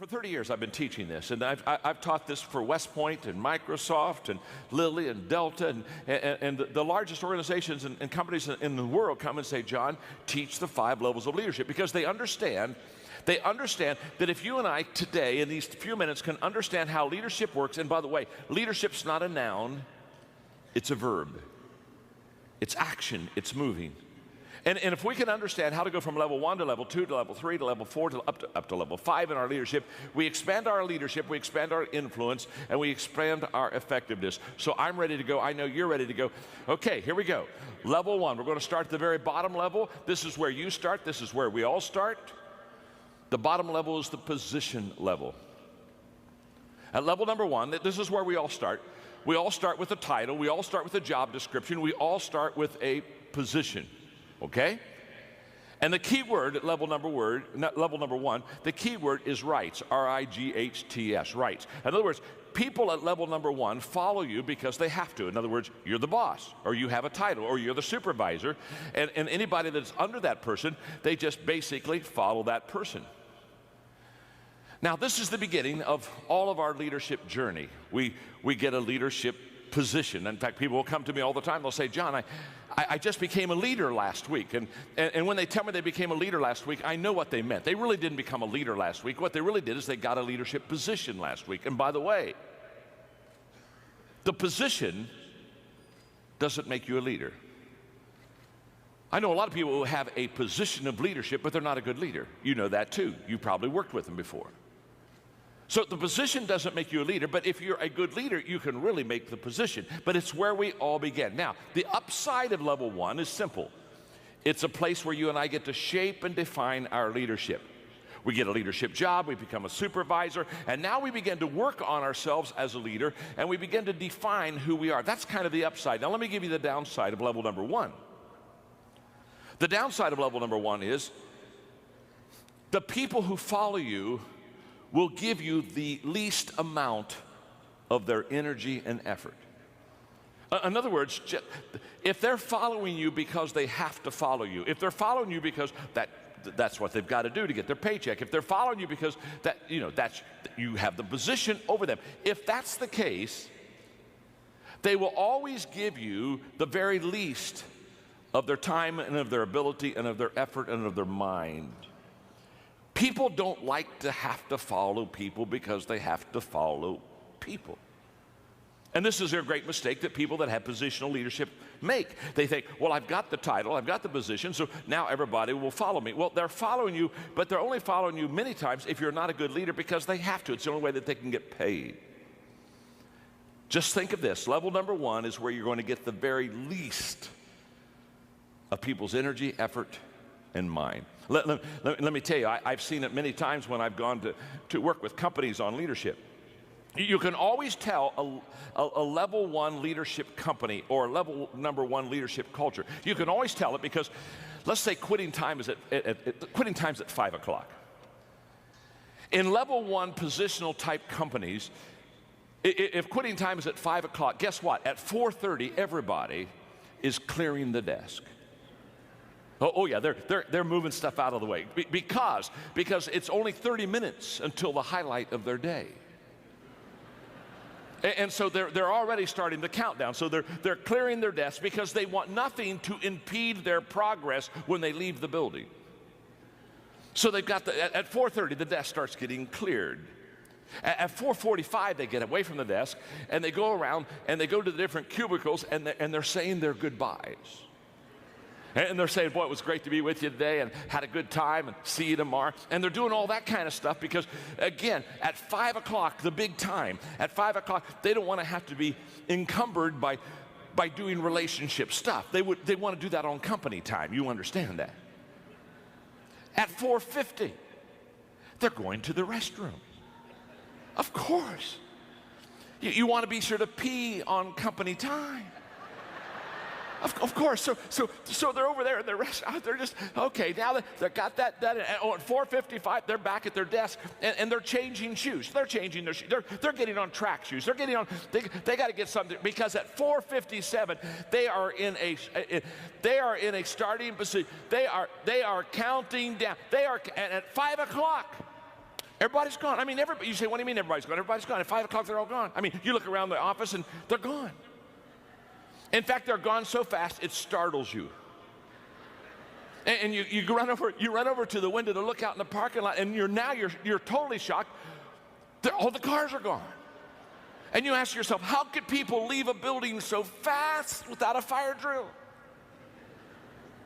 For 30 years, I've been teaching this, and I've taught this for West Point and Microsoft and Lilly and Delta, and the largest organizations and companies in the world come and say, John, teach the 5 levels of leadership, because they understand that if you and I today, in these few minutes, can understand how leadership works, and by the way, leadership's not a noun, it's a verb. It's action, it's moving. And if we can understand how to go from level 1 to level 2 to level 3 to level 4 to up to level 5 in our leadership, we expand our leadership, we expand our influence, and we expand our effectiveness. So I'm ready to go. I know you're ready to go. Okay, here we go. Level 1, we're going to start at the very bottom level. This is where you start. This is where we all start. The bottom level is the position level. At level number 1, this is where we all start. We all start with a title. We all start with a job description. We all start with a position. Okay? And the key word at level number 1, the key word is rights, R-I-G-H-T-S, rights. In other words, people at level number 1 follow you because they have to. In other words, you're the boss, or you have a title, or you're the supervisor, and anybody that's under that person, they just basically follow that person. Now, this is the beginning of all of our leadership journey. We get a leadership position. In fact, people will come to me all the time. They'll say, John, I just became a leader last week. And when they tell me they became a leader last week, I know what they meant. They really didn't become a leader last week. What they really did is they got a leadership position last week. And by the way, the position doesn't make you a leader. I know a lot of people who have a position of leadership, but they're not a good leader. You know that too. You probably worked with them before. So the position doesn't make you a leader, but if you're a good leader, you can really make the position. But it's where we all begin. Now, the upside of level 1 is simple. It's a place where you and I get to shape and define our leadership. We get a leadership job, we become a supervisor, and now we begin to work on ourselves as a leader, and we begin to define who we are. That's kind of the upside. Now, let me give you the downside of level number 1. The downside of level number 1 is the people who follow you will give you the least amount of their energy and effort. In other words, if they're following you because they have to follow you, if they're following you because that's what they've got to do to get their paycheck, if they're following you because you have the position over them, if that's the case, they will always give you the very least of their time and of their ability and of their effort and of their mind. People don't like to have to follow people because they have to follow people. And this is a great mistake that people that have positional leadership make. They think, well, I've got the title, I've got the position, so now everybody will follow me. Well, they're following you, but they're only following you many times if you're not a good leader because they have to. It's the only way that they can get paid. Just think of this. Level number 1 is where you're going to get the very least of people's energy, effort, and mind. Let me tell you, I've seen it many times when I've gone to work with companies on leadership. You can always tell a level 1 leadership company or a level number 1 leadership culture. You can always tell it because, let's say quitting time is at 5 o'clock. In level 1 positional type companies, if quitting time is at 5 o'clock, guess what? At 4:30, everybody is clearing the desk. Oh yeah, they're moving stuff out of the way because it's only 30 minutes until the highlight of their day. And so they're already starting the countdown. So they're clearing their desks because they want nothing to impede their progress when they leave the building. So they've got at 4:30 the desk starts getting cleared. At 4:45 they get away from the desk and they go around and they go to the different cubicles and they're saying their goodbyes. And they're saying, boy, it was great to be with you today and had a good time and see you tomorrow. And they're doing all that kind of stuff because, again, at 5 o'clock, the big time, at 5 o'clock, they don't want to have to be encumbered by doing relationship stuff. They want to do that on company time. You understand that. At 4:50, they're going to the restroom. Of course. You want to be sure to pee on company time. Of course, so they're over there in the restaurant. They're just, okay, now they've got that done. And at 4:55, they're back at their desk, and they're changing shoes. They're changing their shoes. They're getting on track shoes. They're getting on, they got to get something, because at 4:57, they are in a starting position. They are counting down. And at 5 o'clock, Everybody's gone. I mean, everybody, you say, what do you mean everybody's gone? Everybody's gone. At 5 o'clock, they're all gone. I mean, you look around the office and they're gone. In fact, they're gone so fast, it startles you. And you run over to the window to look out in the parking lot, and you're totally shocked. All the cars are gone. And you ask yourself, how could people leave a building so fast without a fire drill?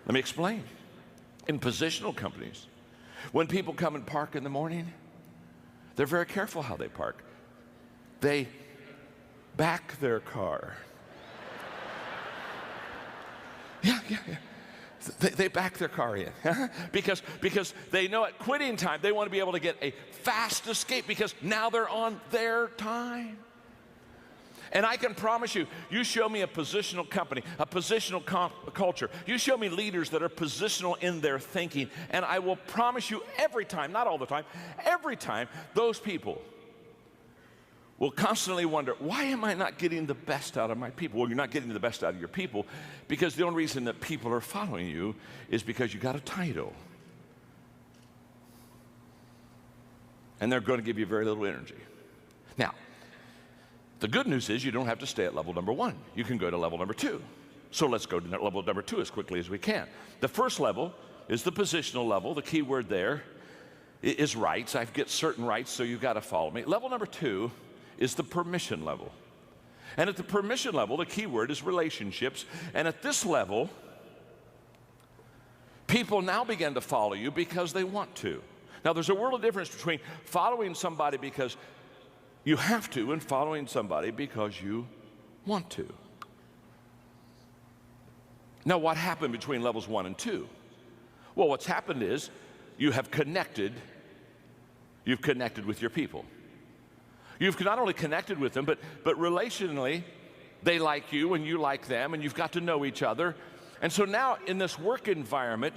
Let me explain. In positional companies, when people come and park in the morning, they're very careful how they park. They back their car. Yeah. They back their car in because they know at quitting time they want to be able to get a fast escape because now they're on their time. And I can promise you, you show me a positional company, a positional culture, you show me leaders that are positional in their thinking, and I will promise you every time, not all the time, every time, those people will constantly wonder, why am I not getting the best out of my people? Well, you're not getting the best out of your people because the only reason that people are following you is because you got a title. And they're going to give you very little energy. Now, the good news is you don't have to stay at level number 1. You can go to level number 2. So let's go to level number 2 as quickly as we can. The first level is the positional level. The key word there is rights. I get certain rights, so you've got to follow me. Level number 2 is the permission level. And at the permission level, the key word is relationships. And at this level, people now begin to follow you because they want to. Now, there's a world of difference between following somebody because you have to and following somebody because you want to. Now, what happened between levels 1 and 2? Well, what's happened is you've connected with your people. You've not only connected with them, but relationally, they like you and you like them, and you've got to know each other. And so now in this work environment,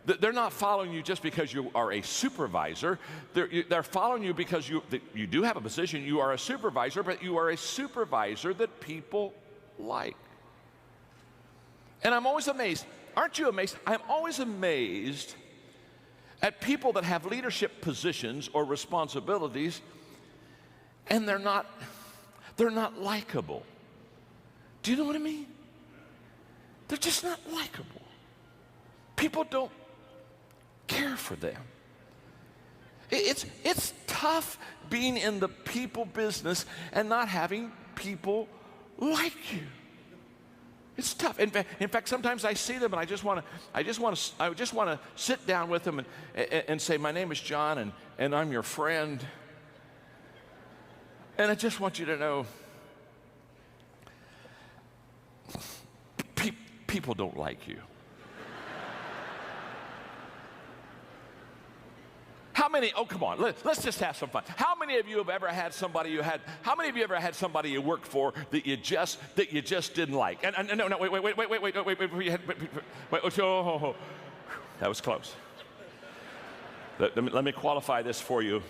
they're not following you just because you are a supervisor. They're following you because you do have a position. You are a supervisor, but you are a supervisor that people like. And I'm always amazed. Aren't you amazed? I'm always amazed at people that have leadership positions or responsibilities, and they're not likable. Do you know what I mean? They're just not likable. People don't care for them. It's tough being in the people business and not having people like you. It's tough. In fact, sometimes I see them and I just want to sit down with them and say, my name is John and I'm your friend. And I just want you to know, people don't like you. How many, oh come on, let's just have some fun. How many of you have ever had somebody you worked for that you just didn't like? And no, wait, oh, that was close. Let me qualify this for you.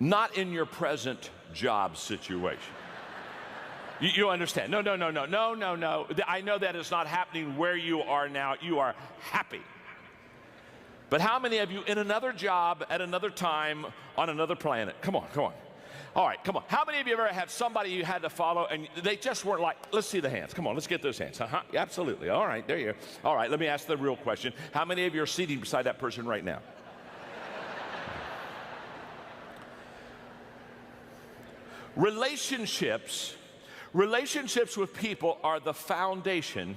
Not in your present job situation. You understand? No. I know that is not happening where you are now. You are happy. But how many of you in another job at another time on another planet? Come on. All right, come on. How many of you ever had somebody you had to follow and they just weren't like, let's see the hands. Come on, let's get those hands. Yeah, absolutely. All right, there you are. All right, let me ask the real question. How many of you are seated beside that person right now? Relationships with people are the foundation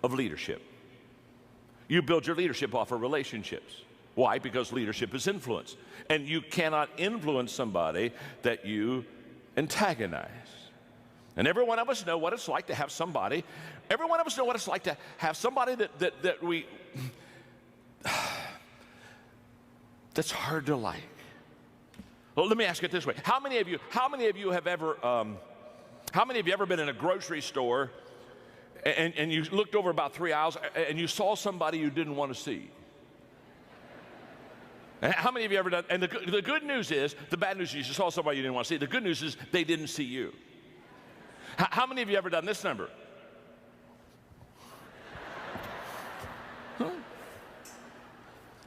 of leadership. You build your leadership off of relationships. Why? Because leadership is influence. And you cannot influence somebody that you antagonize. And every one of us know what it's like to have somebody, that we, that's hard to like. Well, let me ask it this way. How many of you have ever been in a grocery store and you looked over about 3 aisles and you saw somebody you didn't want to see? And how many of you ever done? And the good news is, the bad news is you saw somebody you didn't want to see. The good news is they didn't see you. How many of you ever done this number? Huh?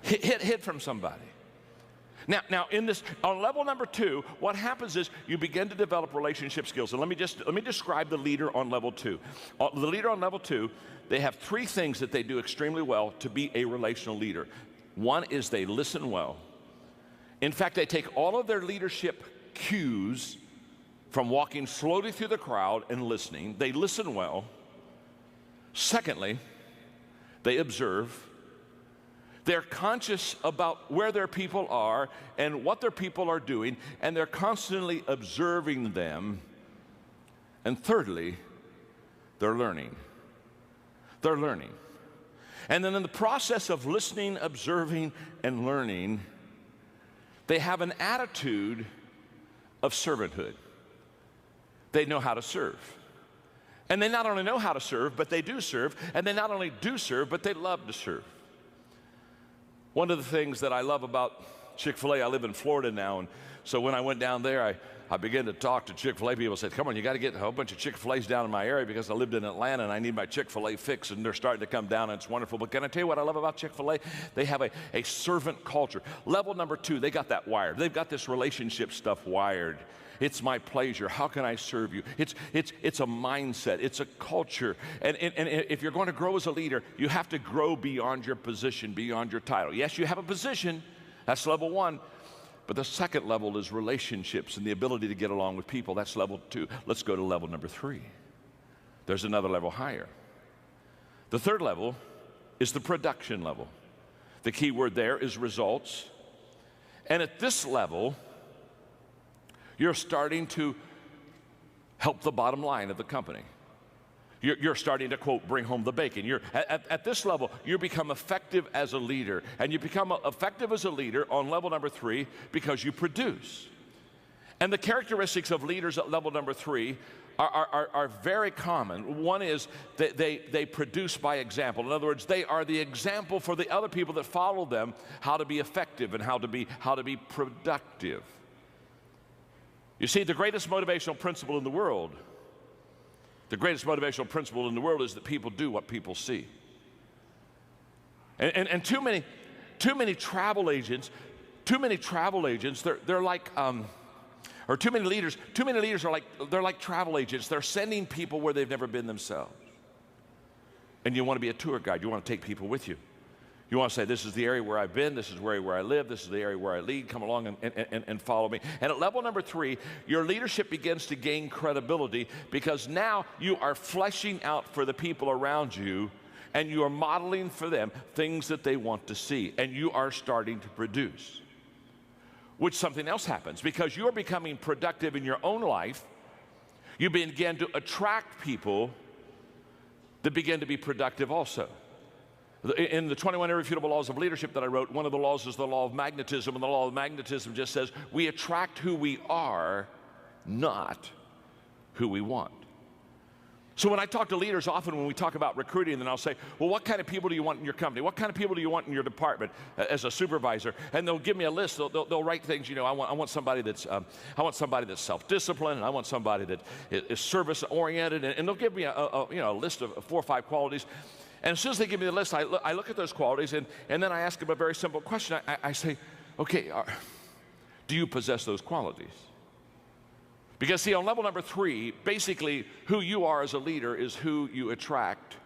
Hid from somebody. Now, in this, on level number 2, what happens is you begin to develop relationship skills. And let me describe the leader on level 2. The leader on level 2, they have 3 things that they do extremely well to be a relational leader. One is they listen well. In fact, they take all of their leadership cues from walking slowly through the crowd and listening. They listen well. Secondly, they observe. They're conscious about where their people are and what their people are doing, and they're constantly observing them. And thirdly, they're learning. They're learning. And then in the process of listening, observing, and learning, they have an attitude of servanthood. They know how to serve. And they not only know how to serve, but they do serve. And they not only do serve, but they love to serve. One of the things that I love about Chick-fil-A, I live in Florida now, and so when I went down there, I began to talk to Chick-fil-A people. Said, come on, you got to get a whole bunch of Chick-fil-A's down in my area because I lived in Atlanta and I need my Chick-fil-A fix, and they're starting to come down, and it's wonderful. But can I tell you what I love about Chick-fil-A? They have a servant culture. Level number 2, they got that wired. They've got this relationship stuff wired. It's my pleasure. How can I serve you? It's a mindset. It's a culture. And if you're going to grow as a leader, you have to grow beyond your position, beyond your title. Yes, you have a position. That's level 1. But the second level is relationships and the ability to get along with people. That's level 2. Let's go to level number 3. There's another level higher. The third level is the production level. The key word there is results. And at this level, you're starting to help the bottom line of the company. You're starting to, quote, bring home the bacon. You're at this level, you become effective as a leader. And you become effective as a leader on level number 3 because you produce. And the characteristics of leaders at level number 3 are very common. One is that they produce by example. In other words, they are the example for the other people that follow them how to be effective and how to be productive. You see, the greatest motivational principle in the world is that people do what people see. And too many travel agents, they're like, or too many leaders are like travel agents. They're sending people where they've never been themselves. And you want to be a tour guide. You want to take people with you. You want to say, this is the area where I've been, this is where I live, this is the area where I lead, come along and follow me. And at level number 3, your leadership begins to gain credibility because now you are fleshing out for the people around you and you are modeling for them things that they want to see, and you are starting to produce. Which something else happens because you are becoming productive in your own life. You begin to attract people that begin to be productive also. In the 21 Irrefutable Laws of Leadership that I wrote, one of the laws is the law of magnetism, and the law of magnetism just says we attract who we are, not who we want. So when I talk to leaders, often when we talk about recruiting, then I'll say, well, what kind of people do you want in your company? What kind of people do you want in your department as a supervisor? And they'll give me a list. They'll write things, you know, I want somebody that's self-disciplined, and I want somebody that is service-oriented, and they'll give me a list of 4 or 5 qualities. And as soon as they give me the list, I look at those qualities, and then I ask them a very simple question. I say, okay, do you possess those qualities? Because see, on level number 3, basically who you are as a leader is who you attract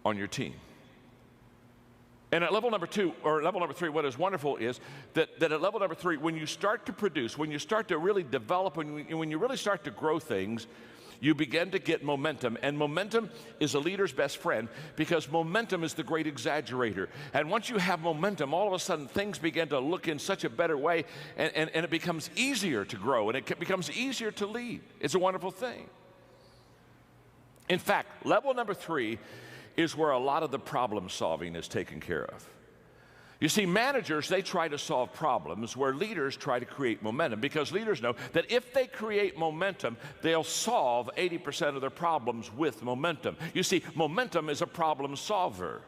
on your team. And at level number 2, or level number 3, what is wonderful is that at level number 3, when you start to produce, when you start to really develop, when you really start to grow things, you begin to get momentum. And momentum is a leader's best friend because momentum is the great exaggerator. And once you have momentum, all of a sudden things begin to look in such a better way, and it becomes easier to grow, and it becomes easier to lead. It's a wonderful thing. In fact, level number 3 is where a lot of the problem solving is taken care of. You see, managers, they try to solve problems where leaders try to create momentum, because leaders know that if they create momentum, they'll solve 80% of their problems with momentum. You see, momentum is a problem solver.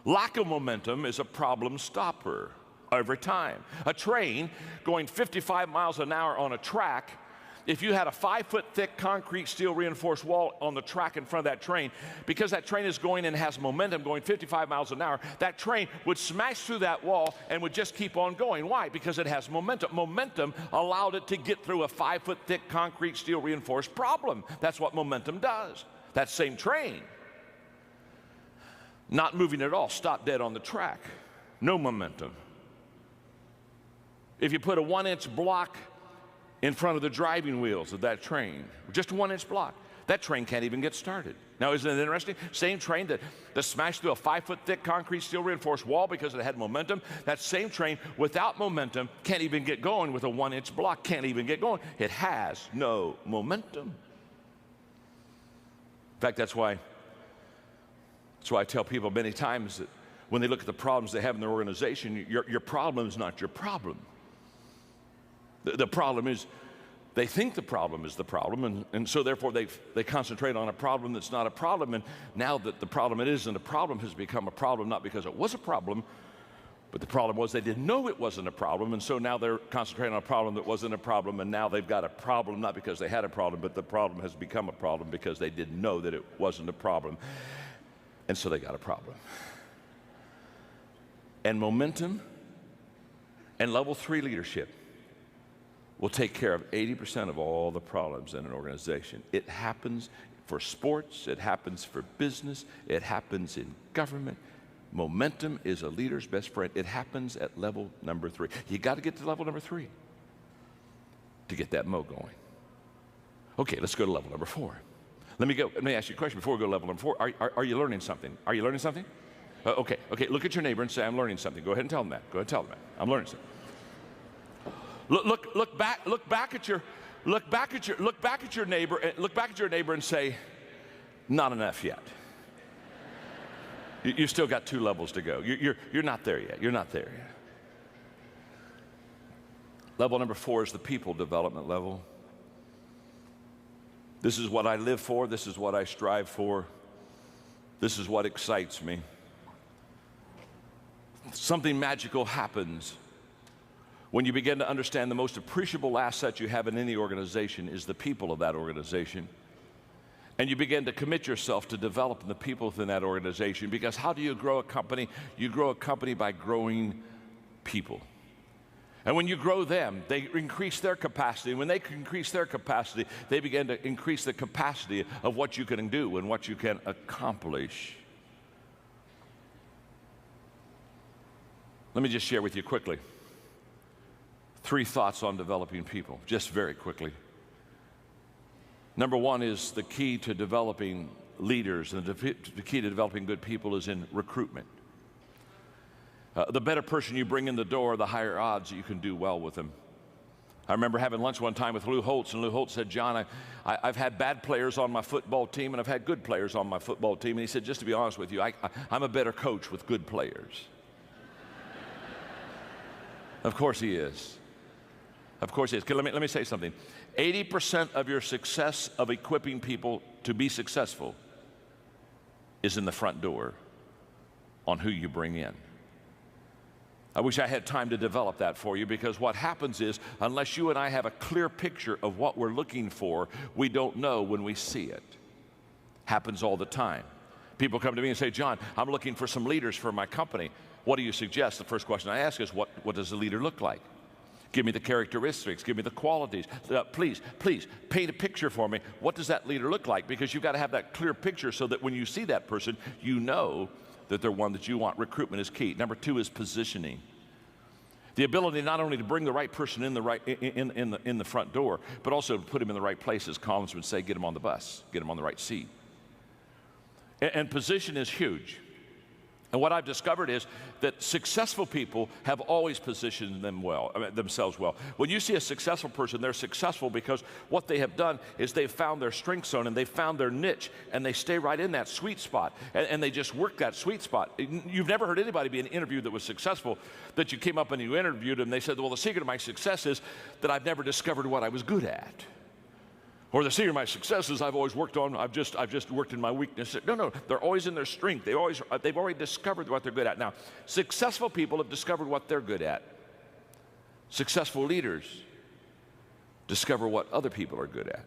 Lack of momentum is a problem stopper every time. A train going 55 miles an hour on a track if you had a 5-foot thick concrete steel reinforced wall on the track in front of that train, because that train is going and has momentum going 55 miles an hour, that train would smash through that wall and would just keep on going. Why? Because it has momentum. Momentum allowed it to get through a 5-foot thick concrete steel reinforced problem. That's what momentum does. That same train, not moving at all, stopped dead on the track. No momentum. If you put a 1-inch block in front of the driving wheels of that train, just a 1-inch block, that train can't even get started. Now, isn't it interesting? Same train that smashed through a 5-foot thick concrete steel reinforced wall because it had momentum, that same train without momentum can't even get going with a 1-inch block, can't even get going. It has no momentum. In fact, that's why I tell people many times that when they look at the problems they have in their organization, your problem is not your problem. The problem is they think the problem is the problem, and so therefore they concentrate on a problem that's not a problem, and now that the problem it isn't a problem has become a problem, not because it was a problem, but the problem was they didn't know it wasn't a problem, and so now they're concentrating on a problem that wasn't a problem, and now they've got a problem not because they had a problem, but the problem has become a problem because they didn't know that it wasn't a problem, and so they got a problem. And momentum and level 3 leadership will take care of 80% of all the problems in an organization. It happens for sports, it happens for business, it happens in government. Momentum is a leader's best friend. It happens at level number 3. You got to get to level number 3 to get that mo going. Okay, let's go to level number 4. Let me ask you a question before we go to level number 4. Are you learning something? Are you learning something? Okay, look at your neighbor and say, I'm learning something. Go ahead and tell them that. Go ahead and tell them that. I'm learning something. Look back at your neighbor and say, not enough yet. You still got 2 levels to go. You're not there yet. You're not there yet. Level number 4 is the people development level. This is what I live for. This is what I strive for. This is what excites me. Something magical happens when you begin to understand the most appreciable asset you have in any organization is the people of that organization. And you begin to commit yourself to developing the people within that organization, because how do you grow a company? You grow a company by growing people. And when you grow them, they increase their capacity. When they increase their capacity, they begin to increase the capacity of what you can do and what you can accomplish. Let me just share with you quickly 3 thoughts on developing people, just very quickly. Number 1 is the key to developing leaders, and the key to developing good people is in recruitment. The better person you bring in the door, the higher odds that you can do well with them. I remember having lunch one time with Lou Holtz, and Lou Holtz said, John, I've had bad players on my football team, and I've had good players on my football team. And he said, just to be honest with you, I'm a better coach with good players. Of course he is. Of course he is. Let me say something. 80% of your success of equipping people to be successful is in the front door on who you bring in. I wish I had time to develop that for you, because what happens is, unless you and I have a clear picture of what we're looking for, we don't know when we see it. Happens all the time. People come to me and say, John, I'm looking for some leaders for my company. What do you suggest? The first question I ask is, what does a leader look like? Give me the characteristics, give me the qualities. Please paint a picture for me. What does that leader look like? Because you've got to have that clear picture so that when you see that person, you know that they're one that you want. Recruitment is key. Number 2 is positioning. The ability not only to bring the right person in the front door, but also to put him in the right places. Collins would say, get him on the bus, get him on the right seat. And position is huge. And what I've discovered is that successful people have always positioned themselves well. When you see a successful person, they're successful because what they have done is they've found their strength zone and they've found their niche, and they stay right in that sweet spot, and they just work that sweet spot. You've never heard anybody be in an interview that was successful that you came up and you interviewed them and they said, well, the secret of my success is that I've never discovered what I was good at. Or the secret of my success is I've always worked on, I've just worked in my weakness. No, they're always in their strength. They've already discovered what they're good at. Now, successful people have discovered what they're good at. Successful leaders Discover what other people are good at.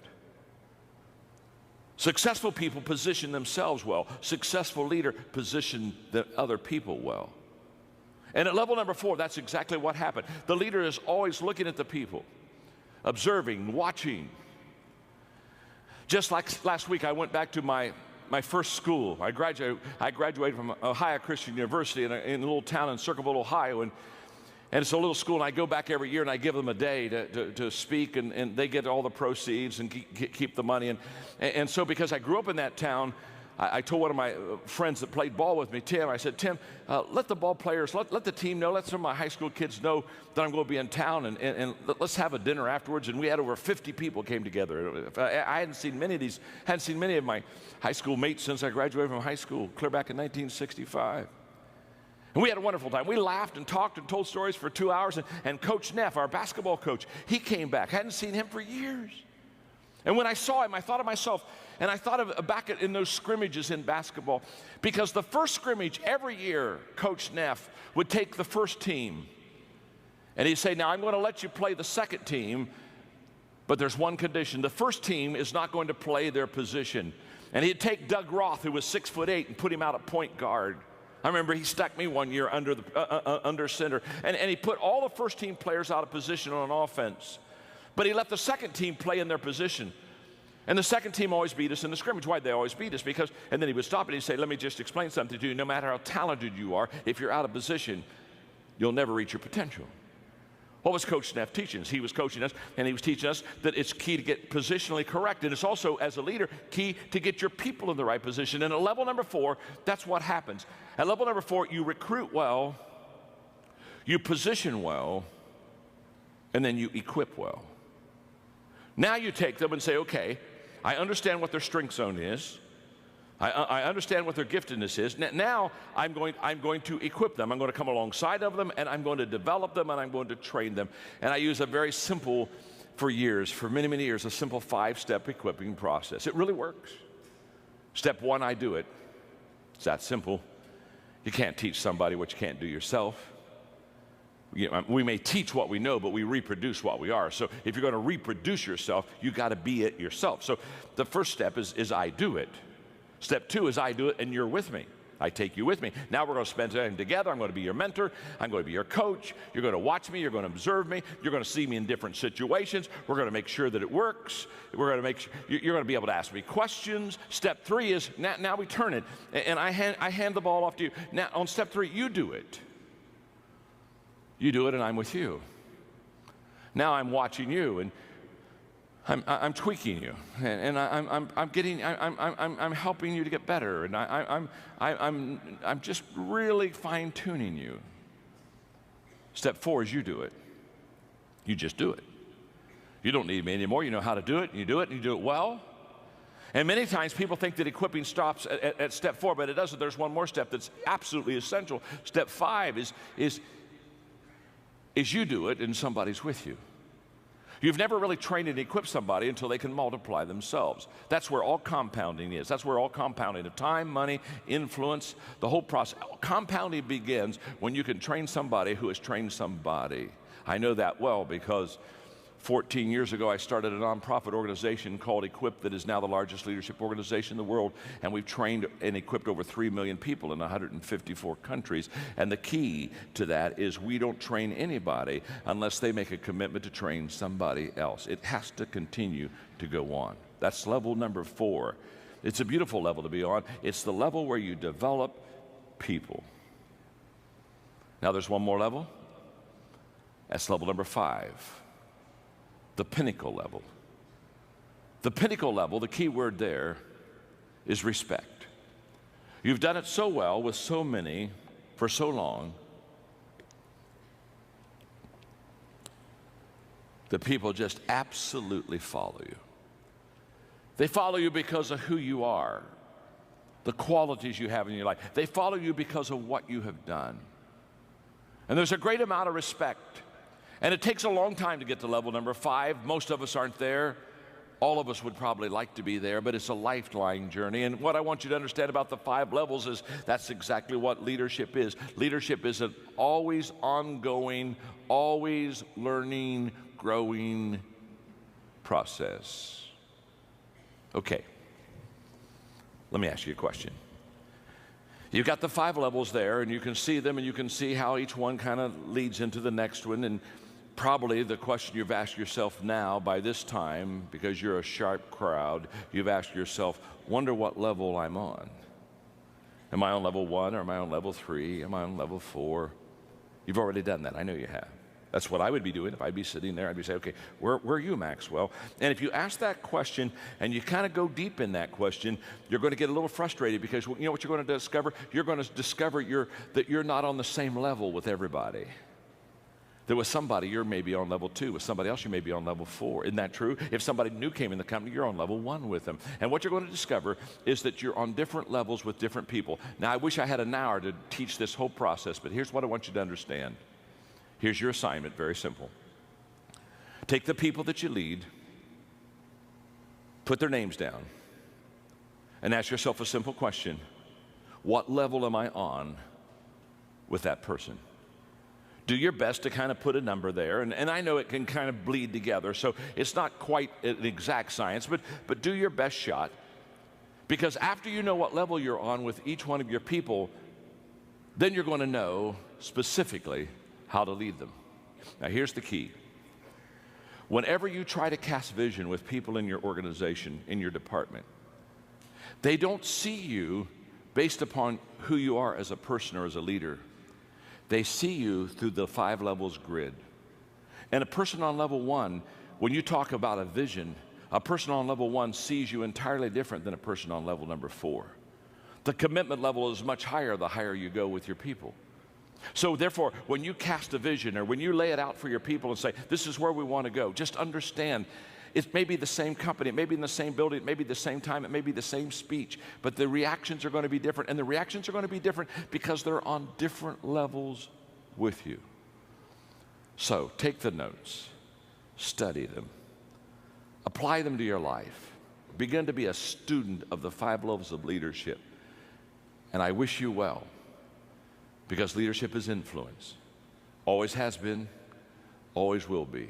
Successful people position themselves well. Successful leader position the other people well. And at level number 4, that's exactly what happened. The leader is always looking at the people, observing, watching. Just like last week, I went back to my first school. I graduated from Ohio Christian University in a little town in Circleville, Ohio, and it's a little school, and I go back every year, and I give them a day to speak, and they get all the proceeds and keep the money. And so because I grew up in that town, I told one of my friends that played ball with me, Tim, I said, Tim, let the ball players, let the team know, let some of my high school kids know that I'm going to be in town, and let's have a dinner afterwards. And we had over 50 people came together. I hadn't seen many of my high school mates since I graduated from high school, clear back in 1965. And we had a wonderful time. We laughed and talked and told stories for 2 hours. And Coach Neff, our basketball coach, he came back. Hadn't seen him for years. And when I saw him, I thought of myself, and I thought of back in those scrimmages in basketball, because the first scrimmage every year, Coach Neff would take the first team, and he'd say, now I'm going to let you play the second team, but there's one condition. The first team is not going to play their position. And he'd take Doug Roth, who was 6'8", and put him out at point guard. I remember he stuck me one year under center, and he put all the first team players out of position on offense. But he let the second team play in their position. And the second team always beat us in the scrimmage. Why'd they always beat us? Because, and then he would stop and he'd say, let me just explain something to you. No matter how talented you are, if you're out of position, you'll never reach your potential. What was Coach Neff teaching us? He was coaching us, and he was teaching us that it's key to get positionally correct. And it's also, as a leader, key to get your people in the right position. And at level number 4, that's what happens. At level number 4, you recruit well, you position well, and then you equip well. Now you take them and say, okay, I understand what their strength zone is. I understand what their giftedness is. Now I'm going to equip them. I'm going to come alongside of them, and I'm going to develop them, and I'm going to train them. And I use a very simple, for many, many years, a simple 5-step equipping process. It really works. Step 1, I do it. It's that simple. You can't teach somebody what you can't do yourself. We may teach what we know, but we reproduce what we are. So if you're going to reproduce yourself, you got to be it yourself. So the first step is I do it. Step 2 is I do it and you're with me. I take you with me. Now we're going to spend time together. I'm going to be your mentor. I'm going to be your coach. You're going to watch me. You're going to observe me. You're going to see me in different situations. We're going to make sure that it works. We're going to make sure you're going to be able to ask me questions. Step 3 is now we turn it, and I hand the ball off to you. Now on step 3, you do it. You do it, and I'm with you. Now I'm watching you, and I'm tweaking you, and I'm helping you to get better, and I'm just really fine-tuning you. Step 4 is you do it. You just do it. You don't need me anymore. You know how to do it, and you do it, and you do it well. And many times people think that equipping stops at step 4, but it doesn't. There's one more step that's absolutely essential. Step 5 is you do it, and somebody's with you. You've never really trained and equipped somebody until they can multiply themselves. That's where all compounding is. That's where all compounding of time, money, influence, the whole process. Compounding begins when you can train somebody who has trained somebody. I know that well because 14 years ago I started a nonprofit organization called Equip that is now the largest leadership organization in the world, and we've trained and equipped over 3 million people in 154 countries. And the key to that is we don't train anybody unless they make a commitment to train somebody else. It has to continue to go on. That's level number 4. It's a beautiful level to be on. It's the level where you develop people. Now there's one more level. That's level number 5. The pinnacle level. The pinnacle level, the key word there is respect. You've done it so well with so many for so long that people just absolutely follow you. They follow you because of who you are, the qualities you have in your life. They follow you because of what you have done. And there's a great amount of respect. And it takes a long time to get to level number 5. Most of us aren't there. All of us would probably like to be there, but it's a lifelong journey. And what I want you to understand about the 5 levels is that's exactly what leadership is. Leadership is an always ongoing, always learning, growing process. Okay, let me ask you a question. You've got the 5 levels there, and you can see them, and you can see how each one kind of leads into the next one. And probably the question you've asked yourself now by this time, because you're a sharp crowd, you've asked yourself, wonder what level I'm on. Am I on level 1, or am I on level 3? Am I on level 4? You've already done that. I know you have. That's what I would be doing if I'd be sitting there. I'd be saying, okay, where are you, Maxwell? And if you ask that question and you kind of go deep in that question, you're going to get a little frustrated, because you know what you're going to discover? You're going to discover that you're not on the same level with everybody. That with somebody, you're maybe on level 2. With somebody else, you may be on level 4. Isn't that true? If somebody new came in the company, you're on level 1 with them. And what you're going to discover is that you're on different levels with different people. Now, I wish I had an hour to teach this whole process, but here's what I want you to understand. Here's your assignment, very simple. Take the people that you lead, put their names down, and ask yourself a simple question. What level am I on with that person? Do your best to kind of put a number there, and I know it can kind of bleed together, so it's not quite an exact science, but do your best shot, because after you know what level you're on with each one of your people, then you're going to know specifically how to lead them. Now, here's the key. Whenever you try to cast vision with people in your organization, in your department, they don't see you based upon who you are as a person or as a leader. They see you through the 5 levels grid. And a person on level 1, when you talk about a vision, a person on level 1 sees you entirely different than a person on level number 4. The commitment level is much higher the higher you go with your people. So therefore, when you cast a vision, or when you lay it out for your people and say, this is where we want to go, just understand, it may be the same company, it may be in the same building, it may be the same time, it may be the same speech, but the reactions are going to be different. And the reactions are going to be different because they're on different levels with you. So take the notes, study them, apply them to your life, begin to be a student of the 5 levels of leadership. And I wish you well. Because leadership is influence. Always has been, always will be.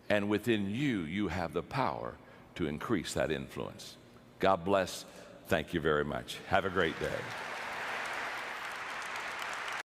And within you, you have the power to increase that influence. God bless. Thank you very much. Have a great day.